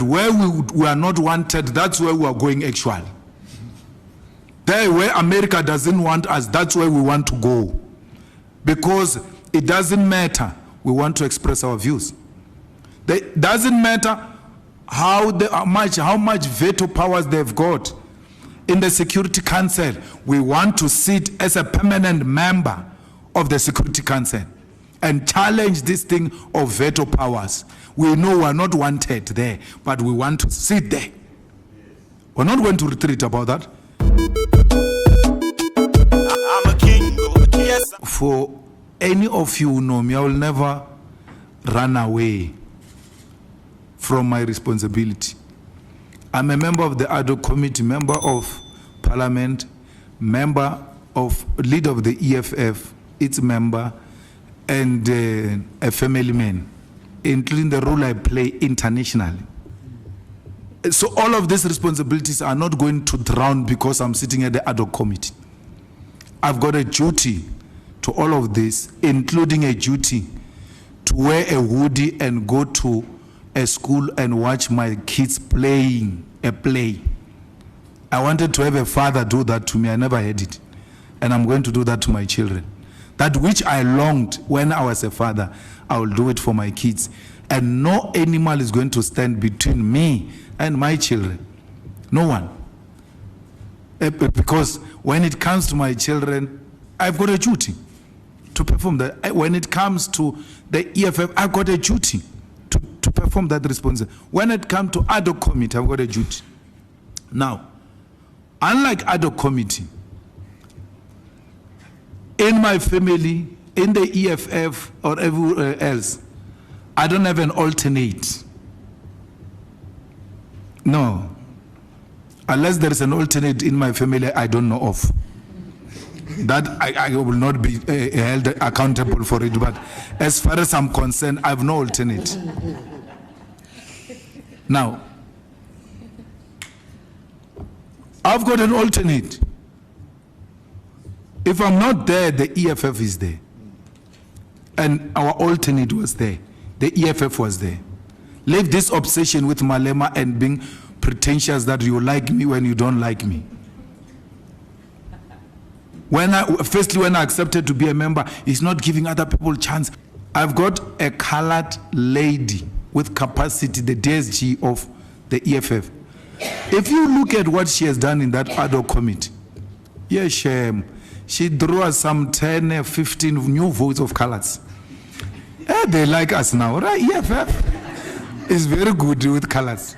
And where we are not wanted, that's where we are going actually. There where America doesn't want us, that's where we want to go. Because it doesn't matter, we want to express our views. It doesn't matter how much veto powers they've got in the Security Council. We want to sit as a permanent member of the Security Council and challenge this thing of veto powers. We know we are not wanted there, but we want to sit there. We're not going to retreat about that. I'm a king. Yes. For any of you who know me, I will never run away from my responsibility. I'm a member of the ad hoc committee, member of parliament, leader of the EFF, its member, and a family man, including the role I play internationally. So all of these responsibilities are not going to drown because I'm sitting at the ad hoc committee. I've got a duty to all of this, including a duty to wear a hoodie and go to a school and watch my kids playing a play. I wanted to have a father do that to me. I never had it. And I'm going to do that to my children. That which I longed when I was a father, I will do it for my kids. And no animal is going to stand between me and my children. No one. Because when it comes to my children, I've got a duty to perform that. When it comes to the EFF, I've got a duty to perform that responsibility. When it comes to ad hoc committee, I've got a duty. Now, unlike ad hoc committee, in my family, in the EFF or everywhere else, I don't have an alternate. No. Unless there is an alternate in my family I don't know of. That I will not be held accountable for it. But as far as I'm concerned, I have no alternate. Now, I've got an alternate. If I'm not there, the EFF is there. And our alternate was there. The EFF was there. Leave this obsession with Malema and being pretentious that you like me when you don't like me. Firstly, when I accepted to be a member, it's not giving other people a chance. I've got a colored lady with capacity, the DSG of the EFF. If you look at what she has done in that ad hoc committee, yes, she drew us some 10 or 15 new votes of colors. They like us now, right? EFF is very good with colors.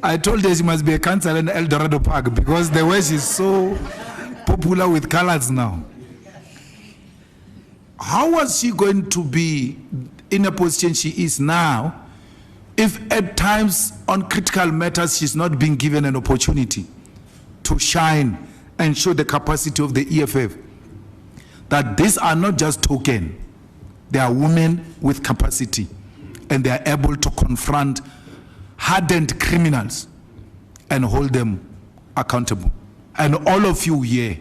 I told her she must be a councillor in El Dorado Park because the way she's so popular with colors now. How was she going to be in a position she is now if at times on critical matters she's not being given an opportunity to shine and show the capacity of the EFF? That these are not just token, they are women with capacity and they are able to confront hardened criminals and hold them accountable. And all of you here,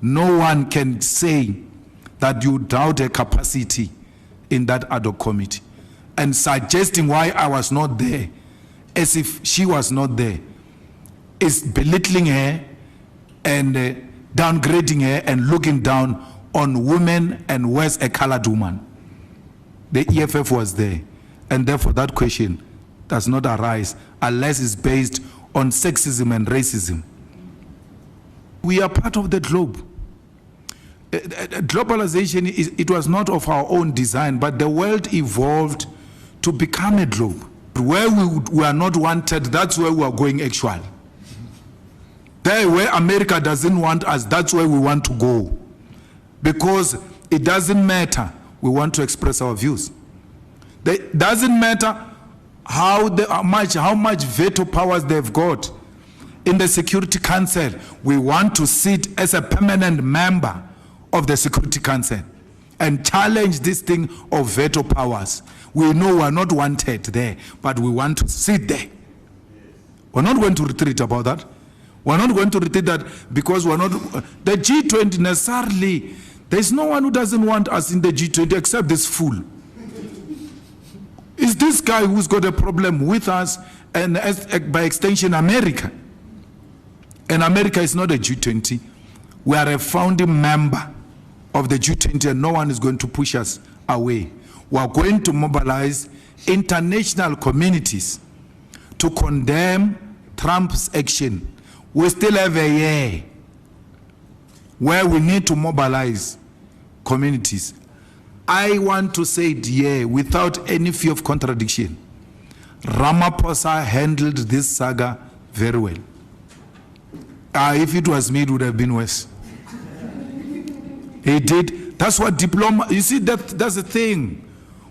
no one can say that you doubt a capacity in that ad hoc committee. And suggesting why I was not there, as if she was not there, is belittling her and downgrading her and looking down on women and worse, a colored woman. The EFF was there, and therefore that question does not arise unless it's based on sexism and racism. We are part of the globe. Globalization, it was not of our own design, but the world evolved to become a globe. Where we are not wanted, that's where we are going actually. There where America doesn't want us, that's where we want to go. Because it doesn't matter, we want to express our views. It doesn't matter how much veto powers they've got in the Security Council. We want to sit as a permanent member of the Security Council and challenge this thing of veto powers. We know we're not wanted there, but we want to sit there. We're not going to retreat about that. We're not going to retreat that because we're not, the G20 necessarily, there's no one who doesn't want us in the G20 except this fool. It's this guy who's got a problem with us and by extension America. And America is not a G20. We are a founding member of the G20 and no one is going to push us away. We are going to mobilize international communities to condemn Trump's action. We still have a year where we need to mobilize communities. I want to say it here without any fear of contradiction. Ramaphosa handled this saga very well. If it was me, it would have been worse. He did. That's what you see, that's the thing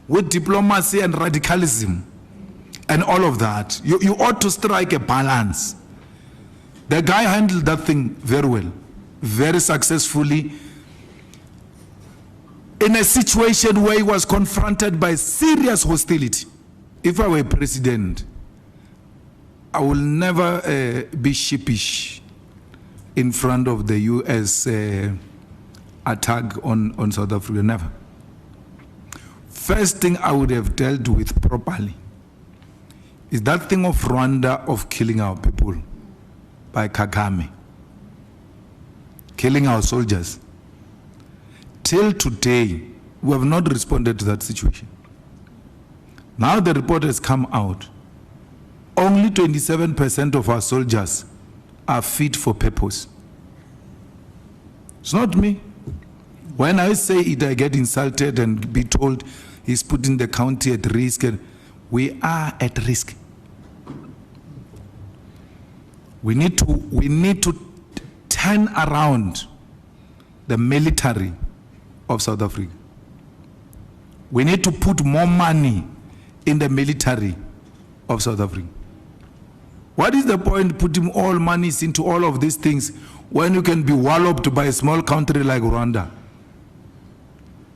with diplomacy and radicalism and all of that. You ought to strike a balance. The guy handled that thing very well, very successfully, in a situation where he was confronted by serious hostility. If I were president, I will never be sheepish in front of the US attack on South Africa, never. First thing I would have dealt with properly is that thing of Rwanda of killing our people by Kagame, killing our soldiers. Till today, we have not responded to that situation. Now the report has come out. Only 27% of our soldiers are fit for purpose. It's not me. When I say it, I get insulted and be told he's putting the country at risk. And we are at risk. We need to turn around the military of South Africa. We need to put more money in the military of South Africa. What is the point putting all monies into all of these things when you can be walloped by a small country like Rwanda?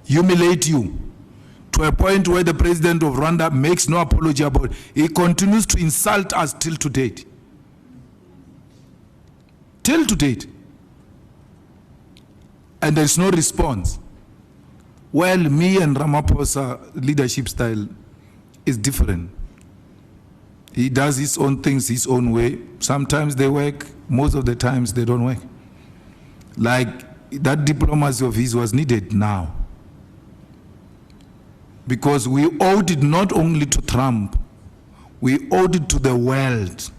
Humiliate you to a point where the president of Rwanda makes no apology about it. He continues to insult us till to date. Till to date. And there's no response. Well, me and Ramaphosa leadership style is different. He does his own things his own way. Sometimes they work, most of the times they don't work. Like that diplomacy of his was needed now. Because we owed it not only to Trump, we owed it to the world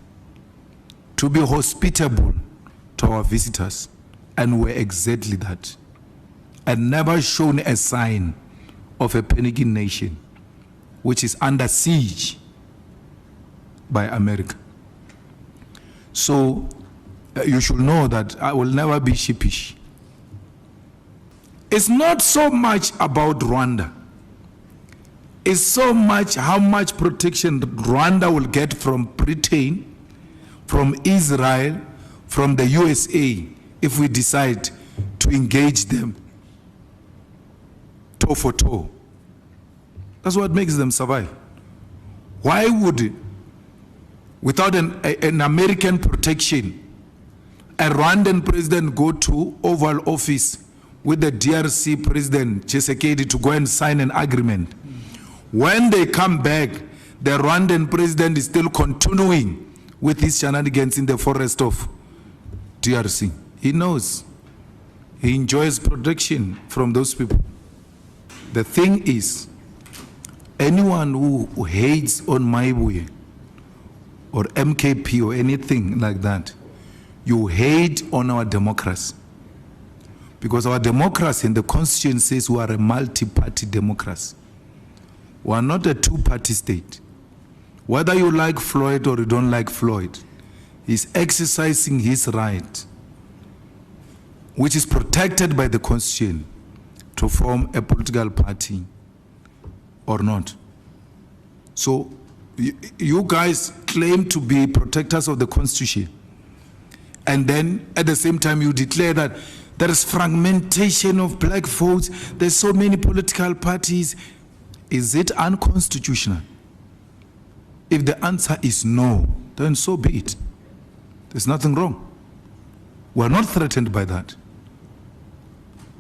to be hospitable to our visitors. And we're exactly that. And never shown a sign of a panicking nation which is under siege by America. So you should know that I will never be sheepish. It's not so much about Rwanda. It's so much how much protection Rwanda will get from Britain, from Israel, from the USA, if we decide to engage them toe for toe. That's what makes them survive. Why would, without an American protection, a Rwandan president go to Oval Office with the DRC president, Tshisekedi, to go and sign an agreement? When they come back, the Rwandan president is still continuing with his shenanigans in the forest of DRC. He knows. He enjoys protection from those people. The thing is, anyone who hates on Maibuye or MKP or anything like that, you hate on our democracy. Because our democracy and the Constitution says we are a multi-party democracy. We are not a two-party state. Whether you like Floyd or you don't like Floyd, he's exercising his right, which is protected by the Constitution, to form a political party or not. So you guys claim to be protectors of the Constitution, and then at the same time you declare that there is fragmentation of black votes, there's so many political parties. Is it unconstitutional? If the answer is no, then so be it. There's nothing wrong. We're not threatened by that.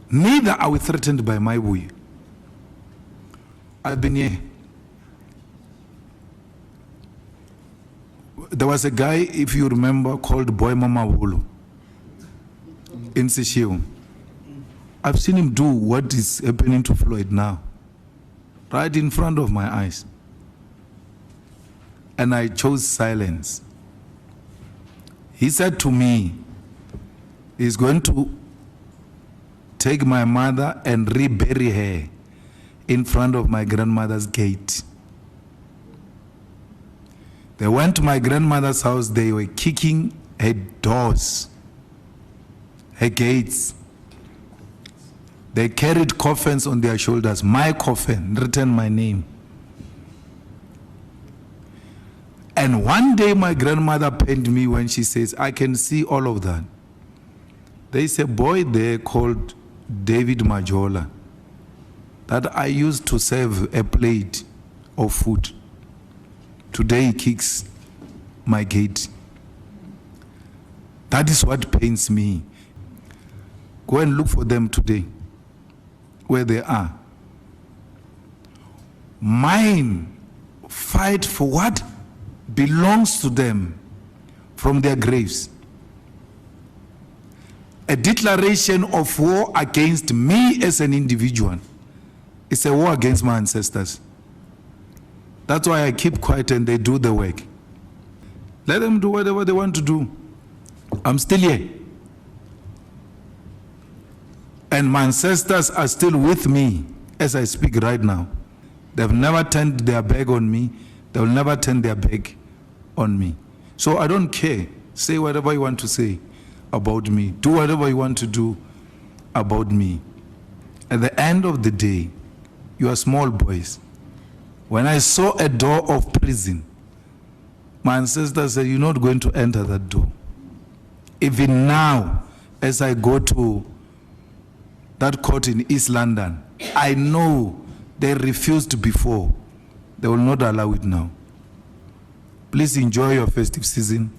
Neither are we threatened by Maibuye. I've been here. There was a guy, if you remember, called Boy Mama Wulu in Sishiu. I've seen him do what is happening to Floyd now, right in front of my eyes. And I chose silence. He said to me, he's going to take my mother and rebury her in front of my grandmother's gate. They went to my grandmother's house, they were kicking her doors, her gates. They carried coffins on their shoulders, my coffin, written my name. And one day my grandmother pained me when she says, I can see all of that. There's a boy there called David Majola that I used to serve a plate of food. Today he kicks my gate. That is what pains me. Go and look for them today, where they are. Mine fight for what belongs to them from their graves. A declaration of war against me as an individual is a war against my ancestors. That's why I keep quiet and they do the work. Let them do whatever they want to do. I'm still here. And my ancestors are still with me as I speak right now. They've never turned their back on me. They'll never turn their back on me. So I don't care. Say whatever you want to say about me. Do whatever you want to do about me. At the end of the day, you are small boys. When I saw a door of prison, my ancestors said, you're not going to enter that door. Even now, as I go to that court in East London, I know they refused before. They will not allow it now. Please enjoy your festive season.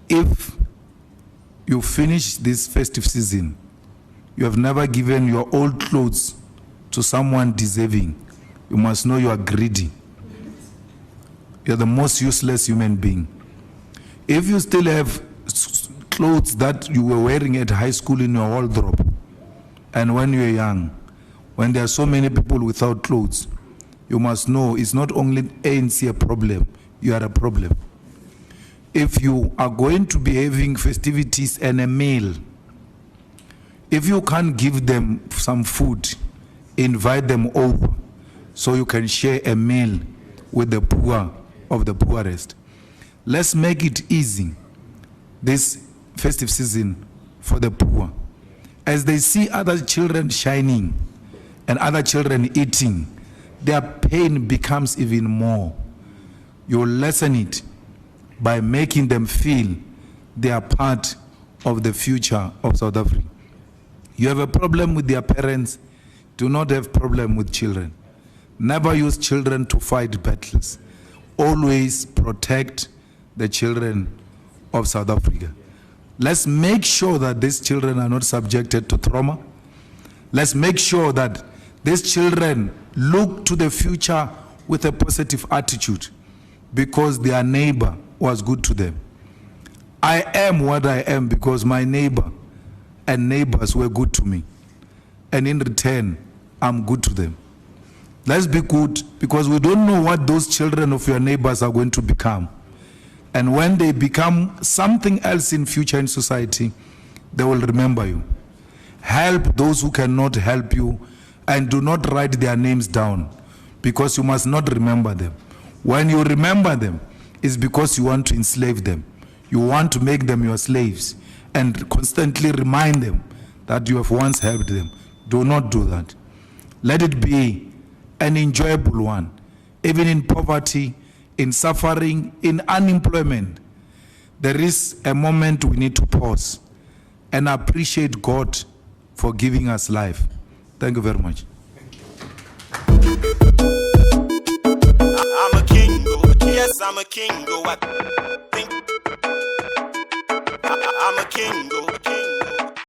If you finish this festive season, you have never given your old clothes to someone deserving, you must know you are greedy. You're the most useless human being. If you still have clothes that you were wearing at high school in your wardrobe, and when you were young, when there are so many people without clothes, you must know it's not only ANC a problem, you are a problem. If you are going to be having festivities and a meal, if you can't give them some food, invite them over so you can share a meal with the poor of the poorest. Let's make it easy this festive season for the poor. As they see other children shining and other children eating, their pain becomes even more. You lessen it by making them feel they are part of the future of South Africa. You have a problem with their parents, do not have problem with children. Never use children to fight battles. Always protect the children of South Africa. Let's make sure that these children are not subjected to trauma. Let's make sure that these children look to the future with a positive attitude because their neighbor was good to them. I am what I am because my neighbor and neighbors were good to me. And in return, I'm good to them. Let's be good because we don't know what those children of your neighbors are going to become. And when they become something else in future in society, they will remember you. Help those who cannot help you and do not write their names down because you must not remember them. When you remember them, it's because you want to enslave them. You want to make them your slaves and constantly remind them that you have once helped them. Do not do that. Let it be an enjoyable one, even in poverty, in suffering, in unemployment. There is a moment we need to pause and appreciate God for giving us life. Thank you very much. I'm a king, yes, I'm a king, I'm a king,